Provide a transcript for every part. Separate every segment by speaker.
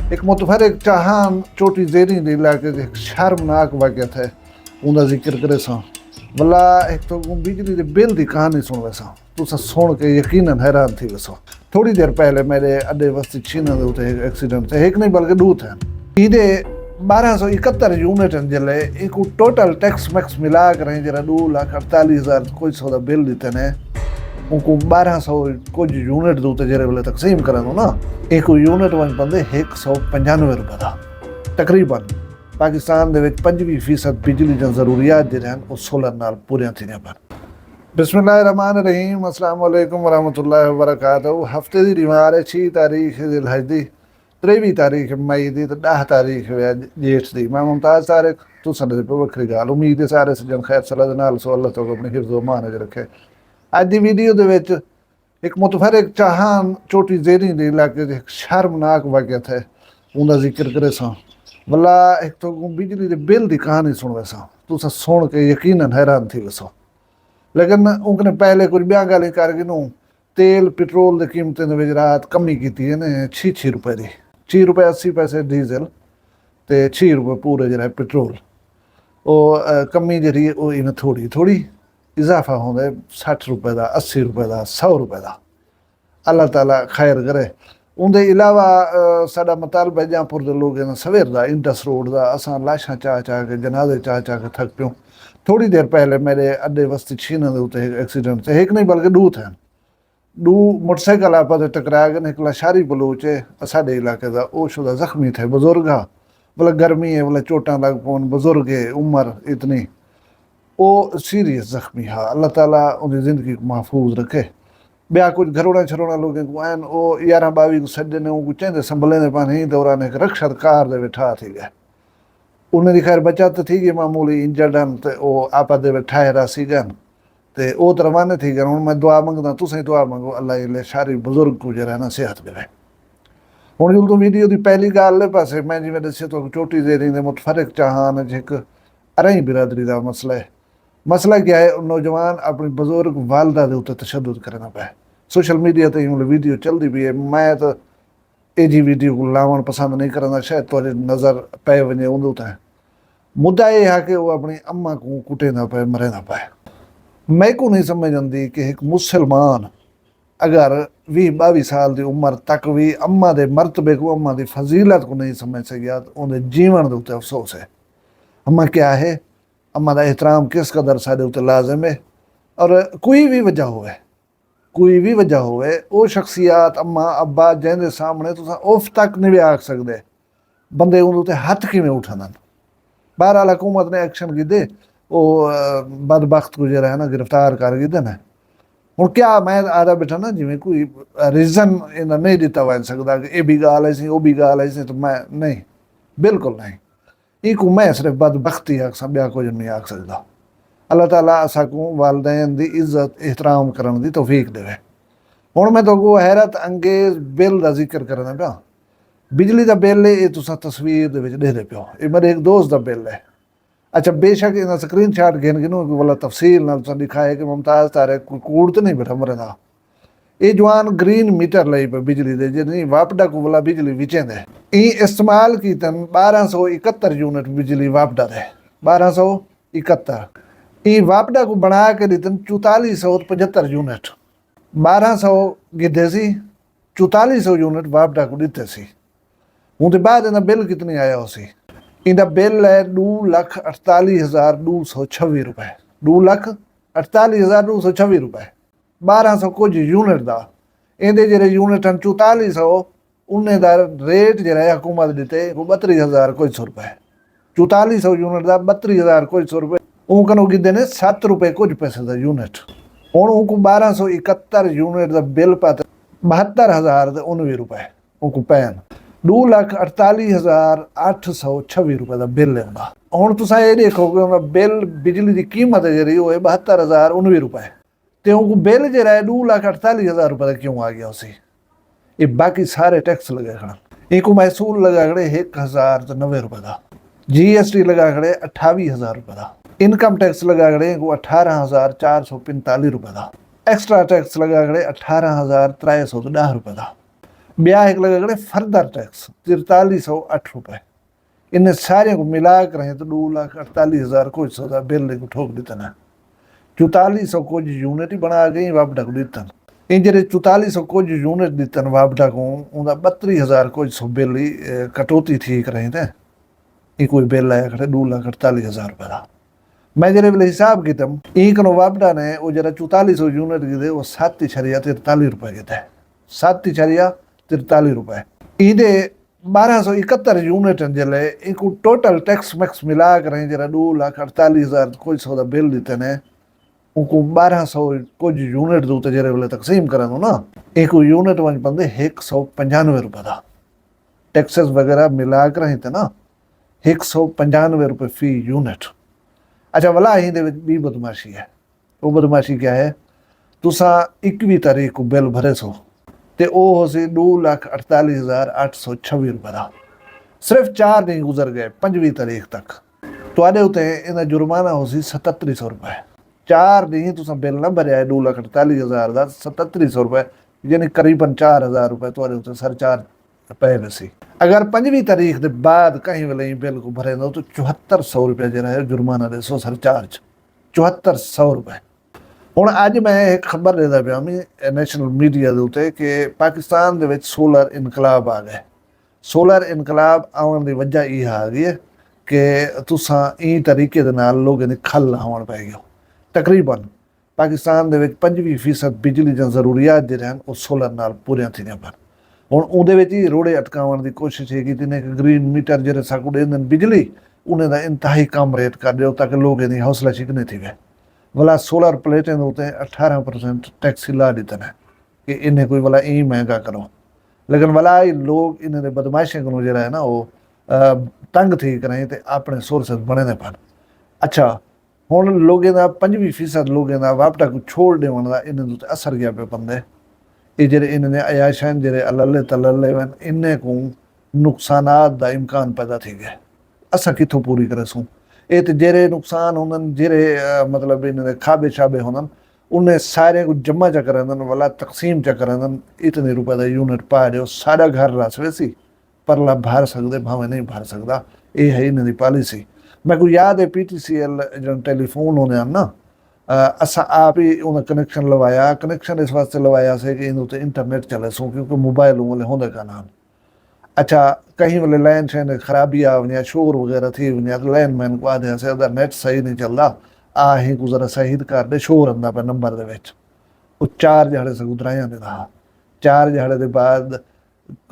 Speaker 1: एक मुतफरिक चाहान चोटी ज़ेरी दे इलाके ते शर्मनाक वाक़या थे उनका जिक्र करे सा भला एक तो बिजली के बिल की कहानी सुन वैसा तुसा सुन के यकीनन हैरान थी वैसो। थोड़ी देर पहले मेरे अड्डे वस्ती छीना दे उते एक्सीडेंट थे, एक नहीं बल्कि दो थे। इदे 1271 यूनिट जले एक टोटल टैक्स मैक्स मिला कर जरा 2,48,000 कोई सौ दा बिल दिते ने उनको 1200 कुछ यूनिट दे जरे वाले तकसीम करन ना एक यूनिट वन पंदे 195 रुपए दा तकरीबन पाकिस्तान दे विच 25% बिजली दी जरूरियात जे रहन उस सोलर नाल पूरियां थींदियां पन। बिस्मिल्लाहिर्रहमानिर्रहीम, अस्सलाम वालेकुम वरहमतुल्लाहि वबरकातुहू। हफ्ते दी रिवार है 6 तारीख ज़िलहज दी, 23 तारीख मई दी ते 10 तारीख जेठ दी। मैं मुमताज़ तारिक तुसां दे पे वखरी गाल उम्मीद है सारे सजन खैर सलाह दे नाल सो अल्लाह तआला अपनी हिफ्ज़ व अमान च रखे। अज की वीडियो दे विच एक मुतफरिक चाहान चोटी ज़ेरी दे इलाके ते एक शर्मनाक वाक़या थे उनका जिक्र करे सा भला एक तो बिजली के बिल की कहानी सुन वैसा तुसा सुन के यकीनन हैरान थी वैसो। लेकिन उनने पहले कुछ ब्याह गाली करके नू तेल पेट्रोल की कीमतें विच रात कमी की ने 6 रुपए की, 6 रुपए 80 पैसे डीजल तो 6 रुपए पूरे जरा पेट्रोल। कमी जी इन्हें थोड़ी थोड़ी इजाफा होंगे 60 रुपए का, 80 रुपए का, 100 रुपए का। अल्लाह ताला खैर करे। उनके इलावा साडा मुतालबा जहाँपुर के लोग सवेर का इंडस रोड का असा लाशा चाह चाह के जनाजे चाह चाह के थक प्यूँ। थोड़ी देर पहले मेरे अड्डे वस्ती छीना के उत्ते एक्सीडेंट थे, एक नहीं बल्कि दो थे। दो मोटरसाइकिल आपस में टकरा गए। एक लाशारी बलूच है साढ़े इलाके का, वो शुदा जख्मी थे, बुजुर्ग हा बोले गर्मी है, बोले चोटां लग पौन, बुजुर्ग है, उम्र इतनी, वो सीरियस जख्मी हा। अल्लाह ताला उनकी जिंदगी को महफूज रखे। ब्या कुछ घरोड़ा छरोड़ा लोग आन वो 11-22 को सज्जन ने उनको चेंदे संभले ने पानी दौरान एक रक्षत कार दे बैठा थी गए। उन्हें खैर बचा तो थी गई मामूली इंजर्ड हन तो वो आपा दे ठाहरा सी गन तो वो तो रवाने थी गए। हूँ मैं दुआ मंगदा तुसें दुआ मंगो अल्लाह इले सारी बुजुर्ग को जरा ना सेहत देवे। हूँ जो तो वीडियो की पहली गल पासे मैं जिवें दस्सिया तो चोटी ज़ेरी दे मुतफरिक चाहान एक अरई बिरादरी का मसला है। मसला क्या है, नौजवान अपनी बुजुर्ग वालदा के उत्ते तशद्दुद करना पे। सोशल मीडिया ते वीडियो चलती पई है। मैं तो जी वीडियो को लावन पसंद नहीं करना, शायद थोड़ी नज़र पै वजे उन्हें। मुद्दा यह है कि वो अपनी अम्मा को कुटे ना पाए, मरे ना पाए। मैं को नहीं समझ आती कि एक मुसलमान अगर 20-22 साल की उम्र तक भी अम्मा के मरतबे को, अम्मा की फजीलत को नहीं समझ सकिया तो उन्हें जीवन के उत्ते अफसोस है। अम्मा क्या है, अम्मा का एहतराम किस कदर साढ़े उत्ते लाजम है। और कोई भी वजह होवे, कोई भी वजह होवे, वो शख्सियात अम्मा अब्बा जिंदे सामने तुस उफ तक नहीं आख सकते बंदे उन्हें हथ किवें उठन। बहरहाल हुकूमत ने एक्शन किए, वो बदबख्त को जरा है ना गिरफ्तार कर गए ने। हूँ क्या मैं आदा बैठा ना जिमें कोई रीजन इन्हें नहीं दिता वन सकता कि ये भी गाल है सी, वो भी गाल है सी, तो मैं नहीं, बिल्कुल नहीं। इको मैं सिर्फ बदबख्ती आख ब्या कुछ नहीं आख सकता। अल्लाह ताला असाकू वालदैन की इज्जत एहतराम करने की तौफीक देवे। हूँ मैं तो हैरत अंगेज बिल का जिक्र करना पिया। बिजली का बिल है, ये तुसा तस्वीर दे देखते पियो, ये मेरे एक दोस्त का बिल है। अच्छा बेशक इन स्क्रीन शॉट गिन गिनू वाला तफसील ना दिखाए कि मुमताज़ तारे कूड़ तो नहीं बैठा मरे ना। ये जवान ग्रीन मीटर लाई पे बिजली दे जी वापडा को वाला बिजली विचेंदे इस्तेमाल की 1271 यूनिट बिजली वापडा दे 1271। ये वापडा को बना के दितन 4475 यूनिट। 1200 गिद्धे सी, 4400 यूनिट वापडा को दिते सी। हूँ तो बाद इन्हें बिल कितनी आया उसी, इनका बिल है 2,48,226 रुपए, 2,48,226 रुपए। 1200 कुछ यूनिट का इन्हें जो यूनिट हैं 4400 उन्हें का रेट जो है हुकूमत दिते 32,000 कुछ सौ रुपए। 4400 यूनिट का 32,000 कुछ सौ रुपए। उनको गिदे ने 7 रुपए कुछ पैसे का यूनिट। हूँ उनको 1271 यूनिट का बिल पाते 72,019 रुपए उनको पैन 2,48,826 रुपए का बिल है उनका। हूँ तुम ये देखो कि बिल बिजली की कीमत है जी वो है 72,019 रुपए। तो उनको बिल जो है 2,48,000 रुपए का क्यों आ गया उसी। ये बाकी सारे टैक्स लगे खड़ा, इनको महसूल लगा खड़े 1,090 रुपए का, GST लगा खड़े 28,000 रुपए का, इनकम टैक्स लगा खड़े 18,445 रुपए का, एक्स्ट्रा टैक्स लगा खड़े 18,310 रुपए का। ब्याह एक लगे फर्दर टैक्स 4308 रुपए। इन्हें सारे को मिला कर रहे तो 2,48,000 कुछ सौ बिल को ठोक देता ना 4400 कुछ यूनिट ही बना गई वापडा को देता इन जे 4400 कुछ यूनिट दितन वापडा को उनका 32,000 कुछ सौ बिल ही कटौती थी कर रहे थे। ये कोई बिल आया खड़े 2,48,000 रुपए का। मैं जरे वाले हिसाब की तम एक वापडा ने वो जरा 4400 यूनिट की थे वो 7,43 रुपए के थे 7,43 रुपए। इधे 1271 यूनिट जले एक टोटल टैक्स मैक्स मिला कर जरा 2,48,000 कुछ सौ बिल देते ने उनको 1200 कुछ यूनिट दूते जरे वाले तकसीम करन ना एक यूनिट वन पंदे 195 रुपए था टैक्सेस वगैरह मिला कर रहे थे ना 195 रुपए फी यूनिट। अच्छा भला ही भी बदमाशी है। वो बदमाशी क्या है तुसा 21 तारीख को बिल भरे सो ते ओ हो सी 2,48,826 रुपए का। सिर्फ 4 दिन गुजर गए 5वीं तारीख तक तुआडे उते इन्हें जुर्माना हो सी 3700 रुपए। 4 दिन तुसा बिल ना भरिया 2,48,000 का 3700 रुपए यानी करीबन 4,000 रुपए तुआडे उते सरचार्ज पे वैसी। अगर 5वीं तारीख के बाद कहीं वाले बिल को भरे दो तो 7400 रुपये जरा है जुर्माना दे सो सरचार्ज 7400 रुपए। ਹੁਣ ਅੱਜ ਮੈਂ ਇੱਕ ਖਬਰ ਦੇਦਾ ਪਿਆ ਮੈਂ ਨੈਸ਼ਨਲ ਮੀਡੀਆ ਦੇ ਉੱਤੇ ਕਿ ਪਾਕਿਸਤਾਨ ਦੇ ਵਿੱਚ ਸੋਲਰ ਇਨਕਲਾਬ ਆ ਗਏ। ਸੋਲਰ ਇਨਕਲਾਬ ਆਉਣ ਦੀ ਵਜ੍ਹਾ ਇਹ ਆ ਗਈ ਹੈ ਕਿ ਤੁਸੀਂ ਇਹ ਤਰੀਕੇ ਦੇ ਨਾਲ ਲੋਕਾਂ ਦੇ ਖੱਲ ਲਾਉਣ ਪੈ ਗਏ। ਤਕਰੀਬਨ ਪਾਕਿਸਤਾਨ ਦੇ ਵਿੱਚ 25% ਬਿਜਲੀ ਦੀਆਂ ਜ਼ਰੂਰੀਅਤ ਜਿਹੜੇ ਹਨ ਉਹ ਸੋਲਰ ਨਾਲ ਪੂਰੀਆਂ ਥੀਆਂ ਪਰ ਹੁਣ ਉਹਦੇ ਵਿੱਚ ਹੀ ਰੋੜੇ ਅਟਕਾਉਣ ਦੀ ਕੋਸ਼ਿਸ਼ ਹੈ ਕੀਤੀ ਨੇ ਕਿ ਗ੍ਰੀਨ ਮੀਟਰ ਜਿਹੜੇ ਸਾਕੂ ਦੇ ਦਿੰਦੇ ਬਿਜਲੀ ਉਹਨਾਂ ਦਾ ਇੰਤਹਾਈ ਕਮ ਰੇਟ ਕਰ ਦਿਓ ਤਾਂ ਕਿ ਲੋਕ ਇਹਦੀ ਹੌਸਲਾ ਸ਼ਿਕਨੇ ਥੀਵੇ। वाला सोलर प्लेटें होते हैं 18% टैक्स ला देते हैं कि इन्हें कोई वाला यही महंगा करो लेकिन वाला लोग इन्हें बदमाशी को जरा है ना वो तंग थी करें तो अपने सोर्सेस बने ने पर। अच्छा हुण लोगों का 25% लोगों का वापटा को छोड़ देने का इन्हें असर गया पे बंदे ये जेरे इन्हें अयाशन जेरे अल्ले तल्ले वन इन्हें को नुकसानात का इम्कान पैदा थी गए असा कितों पूरी करे सूँ ये तो जेरे नुकसान होनन जेरे मतलब इन्हें खाबे छाबे होनन उन्हें सारे को जमा चा करन वाला तकसीम चा करन इतने रुपए का यूनिट पा दो सारा घर रस वैसी परला भर सकते भावें नहीं भर सकता ये है इन्हें पॉलिसी। मैं को याद है PTCL जो टेलीफोन होने ना असा आप ही उन्हें कनेक्शन लवाया कनेक्शन इस वास्ते लवाया से कि इन इंटरनेट चले सो क्योंकि मोबाइल वाले होने का नाम। अच्छा कहीं वाले लाइन शैन खराबी आ वनिया शोर वगैरह थी वनिया तो लाइन मैन को आदे से अगर नेट सही नहीं चलता आ ही को जरा सही कर दे शोर आंदा पे नंबर दे विच वो 4 झाड़े से गुजराया ने रहा 4 झाड़े के बाद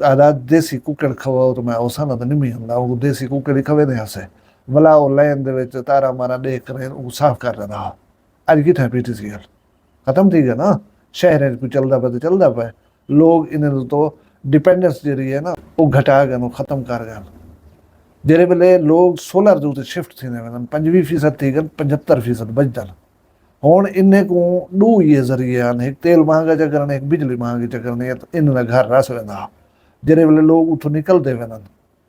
Speaker 1: आधा देसी कुकड़ खवाओ तो मैं ओसा ना तो नहीं आंदा वो देसी कुकड़ खवे ने हसे भला वो लाइन दे विच तारा मारा देख कर वो साफ कर रहा अज किथे PTCL खत्म थी गया ना शहर को चलता पे लोग इन्हें तो डिपेंडेंस जी है ना वो घटा गए खत्म कर गए जेरे वेले लोग सोलर जो शिफ्ट थी 25% थी गए 75% बचदन हुण इन्हें को 2 ये जरिए आने एक तेल महंगा चक्कर एक बिजली महंगी चक्कर तो इन्हें घर रस वेंदा जेरे वेले लोग उठो निकलते वेंदन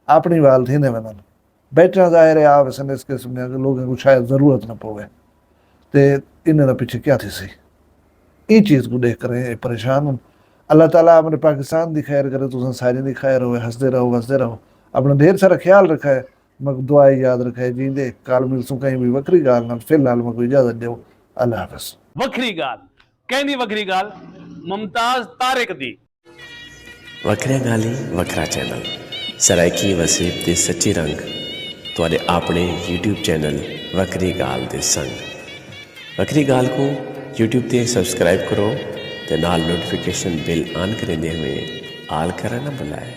Speaker 1: अपनी वाल थींदे वेंदन बैठना ज़ाहिर है आ वैसे इस किस्म के लोगों को शायद ज़रूरत न पवे तो इन्हें पीछे क्या थी सी ये चीज़ को देख कर परेशान हूँ। अल्लाह ताला अपने पाकिस्तान की खैर करे तुम सारी की खैर हो हंसते रहो अपना ढेर सारा ख्याल रखा है मग दुआई याद रखा है जींदे काल मिलसूं कहीं भी वक्री गाल ना फिलहाल मैं कोई इजाजत दो अल्लाह हाफिज।
Speaker 2: वक्री गाल कहनी वक्री गाल मुमताज तारिक दी
Speaker 3: वखरिया गाली वखरा चैनल सरायकी वसीब दे सच्ची रंग तुहाडे अपने YouTube चैनल वक्री गाल दे संग वक्री गाल को YouTube ते सब्सक्राइब करो ते नाल नोटिफिकेशन बिल ऑन करेंदे हुए आल करा ना बुलाए।